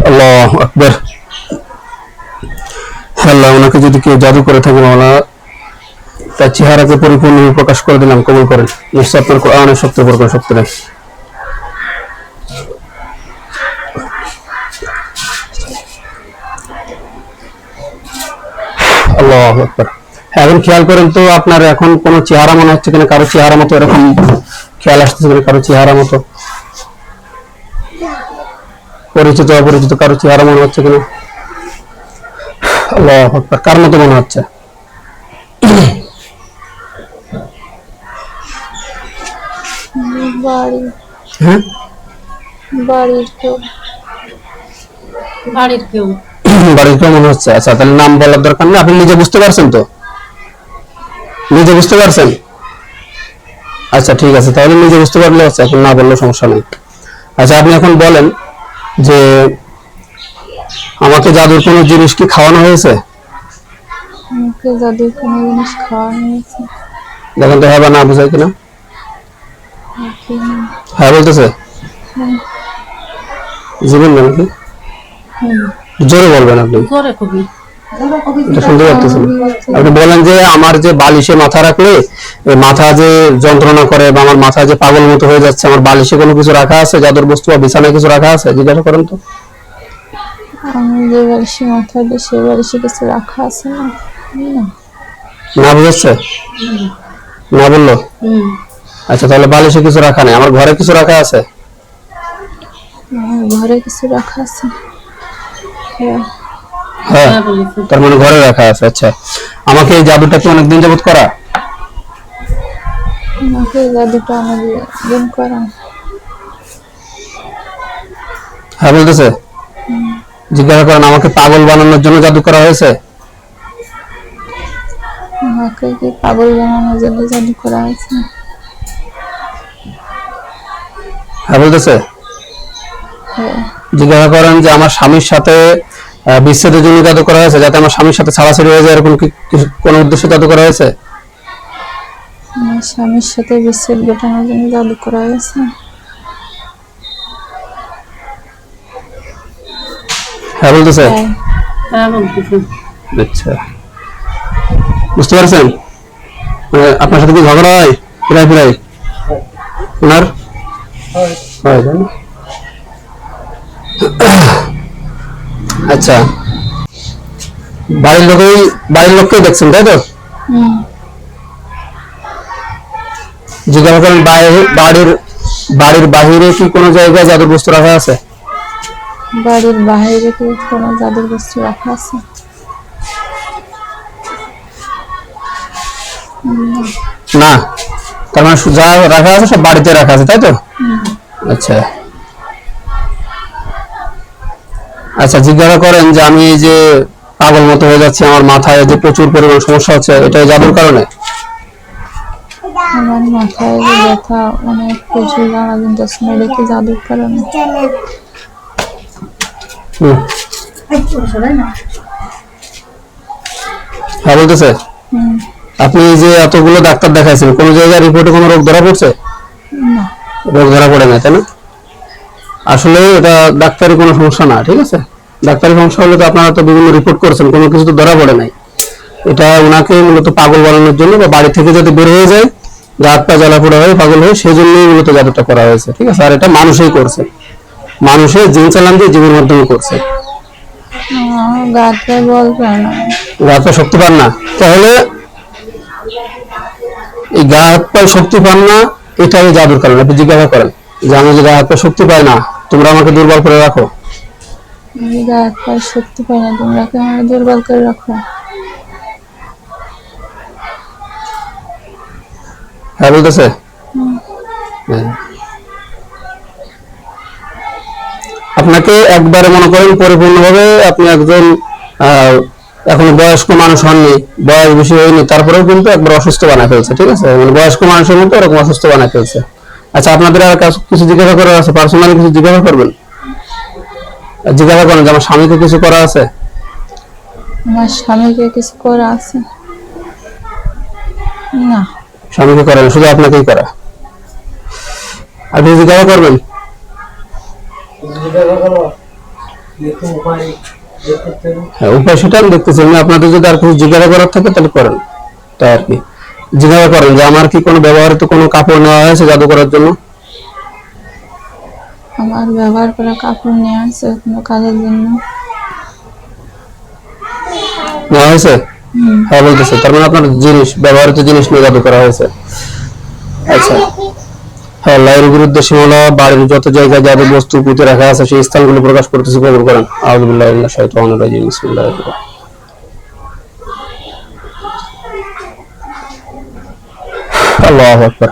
আল্লাহু আকবার। আল্লাহ ওনাকে যদি কেউ জাদু করে থাকে মাওলানা তার চেহারাকে পরিপূর্ণভাবে প্রকাশ করে দিলাম, কবুল করেন। নিশ্চয় আপনার কোরআনের শক্তি উপর কোনো শক্তি নেই। আল্লাহু আকবার। হ্যাঁ, এখন খেয়াল করেন তো আপনার এখন কোন চেহারা মনে হচ্ছে কিনা, কারো চেহারা মতো এরকম খেয়াল আসতেছে কিনা, কারো চেহারা মতো পরিচিত অপরিচিত কারো চেহারা মনে হচ্ছে কিনা? আল্লাহু আকবার। কার মতো মনে হচ্ছে? হ্যাঁ, বাড়ির কেউ বাড়ির কেউ মনে হচ্ছে। আচ্ছা, তাহলে নাম বলার দরকার নেই, আপনি নিজে বুঝতে পারছেন তো? নিজে বুঝতে পারছেন? আচ্ছা ঠিক আছে, তাহলে নিজে বুঝতে পারলে হচ্ছে, এখন না বললেও সমস্যা নেই। আচ্ছা, আপনি এখন বলেন যে আমাকে জাদুর কোনো জিনিস কি খাওয়ানো হয়েছে? আমাকে জাদুর কোনো জিনিস খাওয়ানো হয়েছে? দেখেন তো হ্যাঁ বা না বুঝাই কিনা। হ্যাঁ বলতেছে? জীবন নাকি? জোরে বলবেন আপনি, এটা শুনতে পাচ্ছেন। আপনি বলেন যে আমার যে বালিশে মাথা রাখলে মাথা যে যন্ত্রণা করে বা আমার মাথা যে পাগল মতো হয়ে যাচ্ছে, আমার বালিশে কোনো কিছু রাখা আছে, জাদুর বস্তু বা বিছানায় কিছু রাখা আছে? জিজ্ঞাসা করেন তো। আমি যে বালিশে মাথা দিই সেই বালিশে কিছু রাখা আছে না? না বুঝাচ্ছে? না বললো? আচ্ছা, তাহলে বালিশে কিছু রাখা নেই, আমার ঘরে কিছু রাখা আছে? আমার ঘরে কিছু রাখা আছে। হ্যাঁ, তার মানে ঘরে রাখা আছে। আচ্ছা, আমাকে এই জাদুটা কি অনেকদিন যাবত করা? আমাকে জাদুটা অনেকদিন করা। হ্যাঁ বলতেছে? জিজ্ঞাসা করেন আমাকে পাগল বানানোর জন্য জাদু করা হয়েছে? আমাকে কি পাগল বানানোর জন্য জাদু করা হয়েছে? হ্যাঁ বলতেছে? জিজ্ঞাসা করেন যে আমার স্বামীর সাথে বিচ্ছেদের জন্য জাদু করা হয়েছে, যাতে আমার স্বামীর সাথে ছাড়াছাড়ি হয়ে যায়, এরকম কি কোন উদ্দেশ্যে জাদু করা হয়েছে? আমার স্বামীর সাথে বিচ্ছেদ ঘটানোর জন্য জাদু করা হয়েছে। হ্যাঁ বলতেছে? আচ্ছা, বুঝতে পারছেন? আপনার সাথে কি ঝগড়া হয় প্রায় প্রায় ওনার? হয় তাই না? আচ্ছা, বাড়ির লোককেই দেখছেন তাই তো? জিজ্ঞাসা করেন বাড়ির বাহিরে কি কোনো জায়গায় জাদুর বস্তু রাখা আছে? বাড়ির বাইরে কি কোনো জাদুর বস্তু রাখা আছে? না, তার মানে যা রাখা আছে সব বাড়িতে রাখা আছে তাই তো? আচ্ছা আচ্ছা, জিজ্ঞাসা করেন যে আমি এই যে পাগল মতো হয়ে যাচ্ছি, আমার মাথায় যে প্রচুর পরিমাণ সমস্যা হচ্ছে, এটা জাদুর কারণে? আমার মাথায় যে ব্যথা অনেক প্রচুর জানা যাচ্ছে না, এটা কি জাদুর কারণে? হ্যাঁ বলতেছে? আপনি এই যে এতগুলো ডাক্তার দেখাইছেন, কোন জায়গায় রিপোর্টে কোনো রোগ ধরা পড়ছে? না। রোগ ধরা পড়ে না তাই না? আসলে এটা ডাক্তারি কোনো সমস্যা না, ঠিক আছে? ডাক্তারি সমস্যা হলে তো আপনারা তো বিভিন্ন রিপোর্ট করছেন, কোনো কিছু তো ধরা পড়ে নাই। এটা ওনাকে মূলত পাগল বানানোর জন্য, বা বাড়ি থেকে যদি বের হয়ে যায় হাত পা জ্বালা পোড়া হয়ে পাগল হয়ে, সেই জন্যই মূলত জাদুটা করা হয়েছে, ঠিক আছে? আর এটা মানুষই করছে, মানুষের জিন চালান দিয়ে জীবের মাধ্যমে করছে। গাতে বলবে না, গা হাত পা শক্তি পান না, তাহলে এই গা হাত পায়ে শক্তি পান না, এটাই জাদুর কারণ। আপনি জিজ্ঞাসা করেন যে আমি যে গা হাত পায়ে শক্তি পাই না, তোমরা আমাকে দুর্বল করে রাখো। আমি গা হাত পায়ে শক্তি পাই না, তোমরা কি আমাকে দুর্বল করে রাখো? হ্যাঁ বলতেছে? আপনাকে একবারে মনে করেন পরিপূর্ণভাবে আপনি একজন এখন বয়স্ক মানুষ হননি, বয়স বেশি হয়নি, তারপরেও কিন্তু একবার অসুস্থ বানায় ফেলছে, ঠিক আছে? মানে বয়স্ক মানুষের মতো এরকম অসুস্থ বানায় ফেলছে। আচ্ছা, আপনাদের আর কিছু জিজ্ঞাসা করার আছে? পার্সোনালি কিছু জিজ্ঞাসা করবেন? জিজ্ঞাসা করেন যে আমার স্বামীকে কিছু করা আছে? আমার স্বামীকে কিছু করা আছে? না, স্বামীকে করেন, শুধু আপনাকেই করা। আপনি জিজ্ঞাসা করবেন? হ্যাঁ, উপায় সেটা আমি দেখতেছি। আমি আপনাদের যদি আর কিছু জিজ্ঞাসা করার থাকে তাহলে করেন, তাই আর কি। জিজ্ঞাসা করেন যে আমার কি কোনো ব্যবহৃত কোনো কাপড় নেওয়া হয়েছে জাদু করার জন্য? আমার ব্যবহার করা কাপড় নিয়ে আসছে কোনো কাজের জন্য। নেওয়া হয়েছে? হ্যাঁ বলতেছে, তার মানে আপনার জিনিস, ব্যবহৃত জিনিস নিয়ে জাদু করা হয়েছে। আচ্ছা, হ্যাঁ, আল্লাহর বিরুদ্ধে সীমানা বাড়ির যত জায়গায় যাদের বস্তু পুঁতে রাখা আছে সেই স্থানগুলো প্রকাশ করতেছে, কবুল করেন। আউযু বিল্লাহি মিনাশ শাইতানির রাজিম, বিসমিল্লাহির রহমানির রহিম। আল্লাহু আকবার।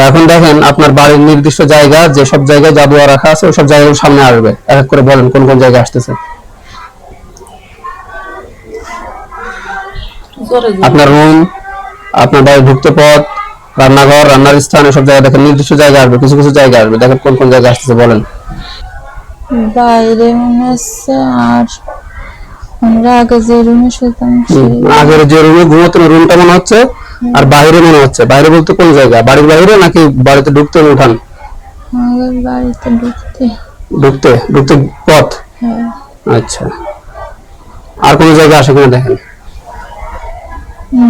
এখন দেখেন আপনার বাড়ির নির্দিষ্ট জায়গা, যে সব জায়গায় জাদু রাখা আছে ওই সব জায়গাগুলো সামনে আসবে। এক এক করে বলেন কোন কোন জায়গায় আসতেছে। আপনার রুম, আপনার বাড়ির ঢুকতে পথ, রান্নাঘর, রান্নার স্থান, এসব জায়গা দেখেন নির্দিষ্ট জায়গা আসবে, কিছু কিছু জায়গা আসবে। দেখেন কোন কোন জায়গা আসতেছে বলেন। বাইরে মনে হচ্ছে, আর আমরা আগে যে রুমে শুতাম আগের যে রুমে ঘুমাতেন রুমটা মনে হচ্ছে, আর বাইরে মনে হচ্ছে। বাইরে বলতে কোন জায়গা? বাড়ির বাইরে নাকি বাড়িতে ঢুকতে উঠান? আমাদের বাড়িতে ঢুকতে ঢুকতে ঢুকতে পথ। হ্যাঁ। আচ্ছা, আর কোন জায়গা আসে কিনা দেখেন।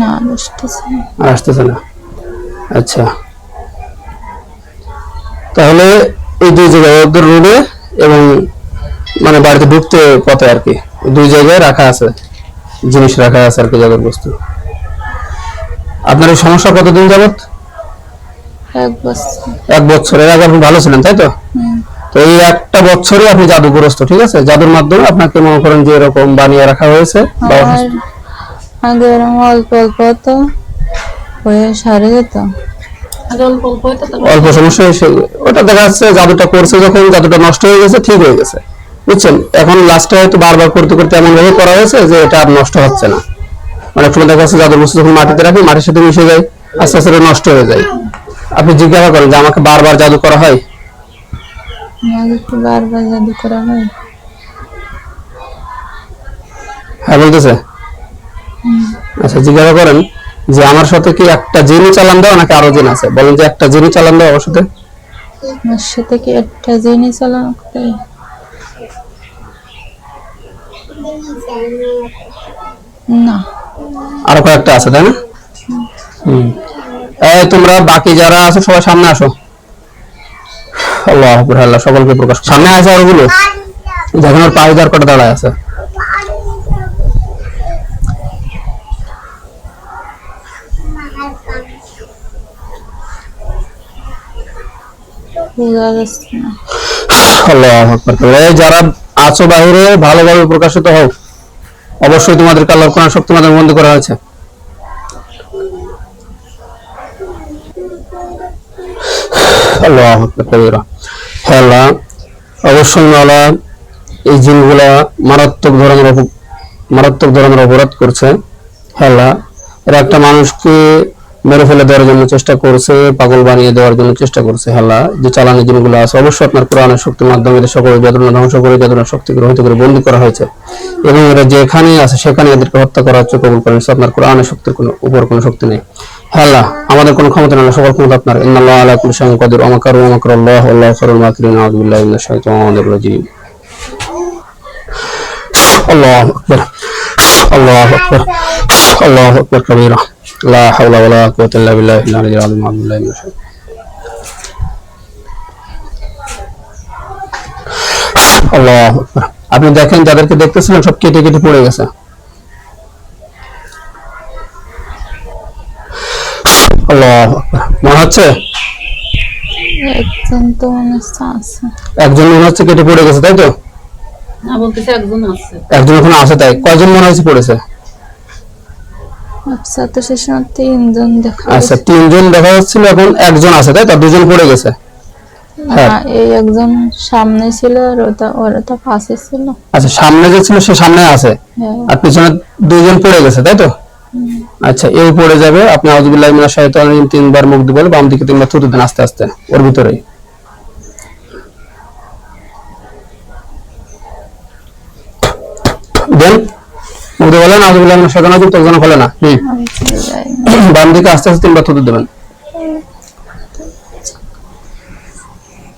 না, আসতেছে না। আর আসতেছে না। আচ্ছা, তাহলে এই দুই জায়গায়, ওদের রুমে এবং মানে বাড়িতে ঢুকতে পথে আর কি, দুই জায়গায় রাখা আছে, জিনিস রাখা আছে আর কি, জাদুর বস্তু। আপনার এই সমস্যা কতদিন যাবত? 1 বছর। 1 বছরের আগে আপনি ভালো ছিলেন, তাই তো? তো এই একটা বছরই আপনি জাদুগ্রস্ত, ঠিক আছে? জাদুর মাধ্যমে আপনাকে মনে করেন যে এরকম বানিয়ে রাখা হয়েছে। আগে এরকম অল্প অল্প তো হয়ে সারে যেত, অল্প সমস্যা এসে ওটা দেখা যাচ্ছে জাদুটা করছে যখন, জাদুটা নষ্ট হয়ে গেছে, ঠিক হয়ে গেছে, বুঝছেন? এখন লাস্টে হয়তো বারবার করতে করতে এমন ভাবে করা হয়েছে যে এটা আর নষ্ট হচ্ছে না। অনেক সময় দেখা যাচ্ছে জাদুর বস্তু যখন মাটিতে রাখি, মাটির সাথে মিশে যায়, আস্তে আস্তে এটা নষ্ট হয়ে যায়। আপনি জিজ্ঞাসা করেন যে আমাকে বারবার জাদু করা হয়? আমাকে কি বারবার জাদু করা হয়? হ্যাঁ বলতেছে। আচ্ছা, জিজ্ঞাসা করেন যে আমার সাথে কি একটা জিনই চালান দেওয়া নাকি আরো জিন আছে? বলেন যে একটা জিনই চালান দেওয়া আমার সাথে। আমার সাথে কি একটা জিনিস চালানো করে? না, আরো কয়েকটা আছে, তাই না? এই তোমরা বাকি যারা আছো সবাই সামনে আসো। আল্লাহু আকবার, আল্লাহ সকলকে প্রকাশ। সামনে আছে আরোগুলো, দেখেন ওর পায়ে কটা দাঁড়ায় আছে। বোঝা যাচ্ছে না। আল্লাহু আকবার। এই যারা আছো বাইরে, ভালোভাবে প্রকাশিত হও। অবশ্যই তোমাদেরকে আল্লাহর কোরআন শক্তি তোমাদের বন্দী করা হয়েছে। আল্লাহু আকবার কবিরা। হে আল্লাহ, অবশ্যই মাওলা এই জিনগুলা মারাত্মক ধরনের অপরাধ করছে। হে আল্লাহ, এরা একটা মানুষকে মেরে ফেলে দেওয়ার জন্য চেষ্টা করছে, পাগল বানিয়ে দেওয়ার জন্য চেষ্টা করছে। হে আল্লাহ, যে চালানি জিনগুলো আছে অবশ্যই আপনার কোরআনের শক্তির মাধ্যমে এদের সকল যাদুনা ধ্বংস করে, যাদুনা শক্তি গ্রহিত করে বন্দী করা হয়েছে, এবং এরা যেখানে আছে সেখানে এদেরকে হত্যা করা হচ্ছে। কবুল করেন, আপনার কোরআনের শক্তির কোনো শক্তি নেই। হে আল্লাহ, আমাদের কোনো ক্ষমতা নেই, সকল ক্ষমতা আপনার। ইন্নাল্লাহা আলা কুল্লি শাইইন কাদির। ওয়া মাকারু ওয়া মাকারাল্লাহু ওয়াল্লাহু খায়রুল মাকিরিন। আউযু বিল্লাহি মিনাশ শাইতানির রাজিম। আল্লাহু আকবার, আল্লাহু আকবার, আল্লাহু আকবার কবীরা। লা হাওলা ওয়ালা কুওয়াতা ইল্লা বিল্লাহিল আলিয়্যিল আযীম। আউযু বিল্লাহি মিনাশ শাইতানির রাজিম। আল্লাহু আকবার। আপনি দেখেন যাদেরকে দেখতেছিলেন সব কেটে কেটে পড়ে গেছে। আল্লাহু আকবার। মনে হচ্ছে একজন তো মনে হচ্ছে আছে। একজন মনে হচ্ছে কেটে পড়ে গেছে, তাই তো? না, বলতেছে একজন আছে। একজন এখন আছে, তাই? কয়জন মনে হচ্ছে পড়েছে? আচ্ছা, তো সে সময় 3 জন দেখা আচ্ছা, 3 জন দেখা যাচ্ছিল, এখন একজন আছে, তাই তো? 2 জন পড়ে গেছে। হ্যাঁ, এই একজন সামনে ছিল আর ওরা তো পাশে ছিল। আচ্ছা, সামনে যে ছিল সে সামনে আছে, হ্যাঁ। আর পিছনে 2 জন পড়ে গেছে, তাই তো? আচ্ছা, এও পড়ে যাবে। আপনি আউযু বিল্লাহি মিনাশ শাইতানির রাজিম 3 বার মুখ দিয়ে বলে বাম দিকে 3 বার থুতু দেন আস্তে আস্তে ওর ভিতরে। দেন মুখ দিয়ে বলেন আউযু বিল্লাহি মিনাশ শাইতানির রাজিম, তো যেন বলে না। বাম দিকে আস্তে আস্তে 3 বার থুতু দেবেন।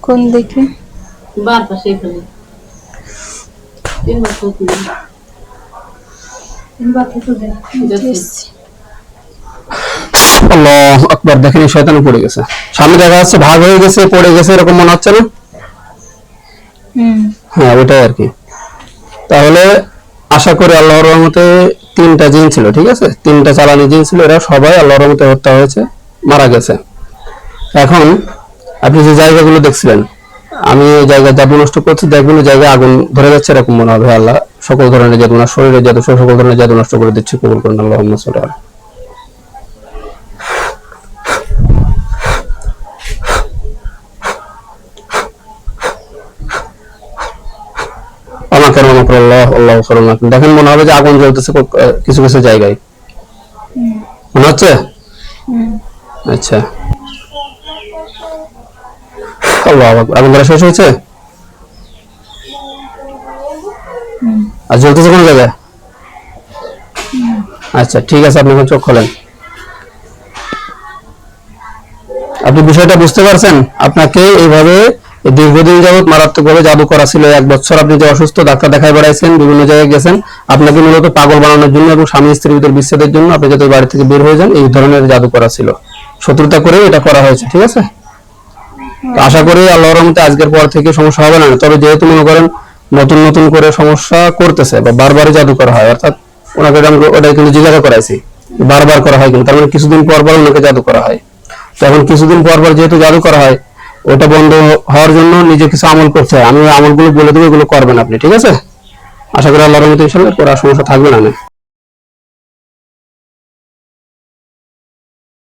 কোন দিকে? বাম পাশে এখানে। আল্লাহু আকবার, দেখেন এই শয়তান পড়ে গেছে, সামনে দেখা যাচ্ছে ভাগ হয়ে গেছে, পড়ে গেছে, এরকম মনে হচ্ছে না? হ্যাঁ ওইটাই আর কি। তাহলে আশা করি আল্লাহর রহমতে 3টা জিন ছিল, ঠিক আছে, 3টা চালানি জিন ছিল, এরা সবাই আল্লাহর রহমতে হত্যা হয়েছে, মারা গেছে। এখন আপনি যে জায়গাগুলো দেখছিলেন, আমি এই জায়গায় জাদু নষ্ট করছি, দেখবেন ওই জায়গায় আগুন ধরে যাচ্ছে, এরকম মনে হবে। আল্লাহ সকল ধরনের জাদু, না শরীরে জাদু, সকল ধরনের জাদু নষ্ট করে দিচ্ছে, কবুল করেন আল্লাহুম্মা সাল্লি আলা। আমাকে আল্লাহ আল্লাহ সাল্লাম, দেখেন মনে হবে যে আগুন জ্বলতেছে কিছু কিছু জায়গায়, মনে হচ্ছে? আচ্ছা, আল্লাহ আকবার, আগুন ধরা শেষ হয়েছে? আর জ্বলতেছে কোন জায়গায়? আচ্ছা ঠিক আছে, আপনি এখন চোখ খোলেন। আপনি বিষয়টা বুঝতে পারছেন? আপনাকে এইভাবে দীর্ঘদিন যাবত মারাত্মকভাবে জাদু করা ছিল। 1 বছর আপনি যে অসুস্থ, ডাক্তার দেখাই বেড়াইছেন, বিভিন্ন জায়গায় গেছেন, আপনাকে মূলত পাগল বানানোর জন্য এবং স্বামী স্ত্রীর ভিতর বিচ্ছেদের জন্য, আপনি যাতে বাড়ি থেকে বের হয়ে যান, এই ধরনের জাদু করা ছিল। শত্রুতা করে এটা করা হয়েছে, ঠিক আছে? তো আশা করি আল্লাহর রহমতে আজকের পর থেকে সমস্যা হবে না। তবে যেহেতু মনে করেন নতুন নতুন করে সমস্যা করতেছে বা বারবারই জাদু করা হয়, অর্থাৎ ওনাকে ওটাই কিন্তু জিজ্ঞাসা করাইছি, বারবার করা হয় কিন্তু, তার মানে কিছুদিন পর পর ওনাকে জাদু করা হয়। তো এখন কিছুদিন পর পর যেহেতু জাদু করা হয়, ওটা বন্ধ হওয়ার জন্য নিজে কিছু আমল করতে হয়। আমি আমলগুলো বলে দেবো, এগুলো করবেন আপনি, ঠিক আছে? আশা করি আল্লাহর রহমতে ইনশাআল্লাহ পরে আর সমস্যা থাকবে না।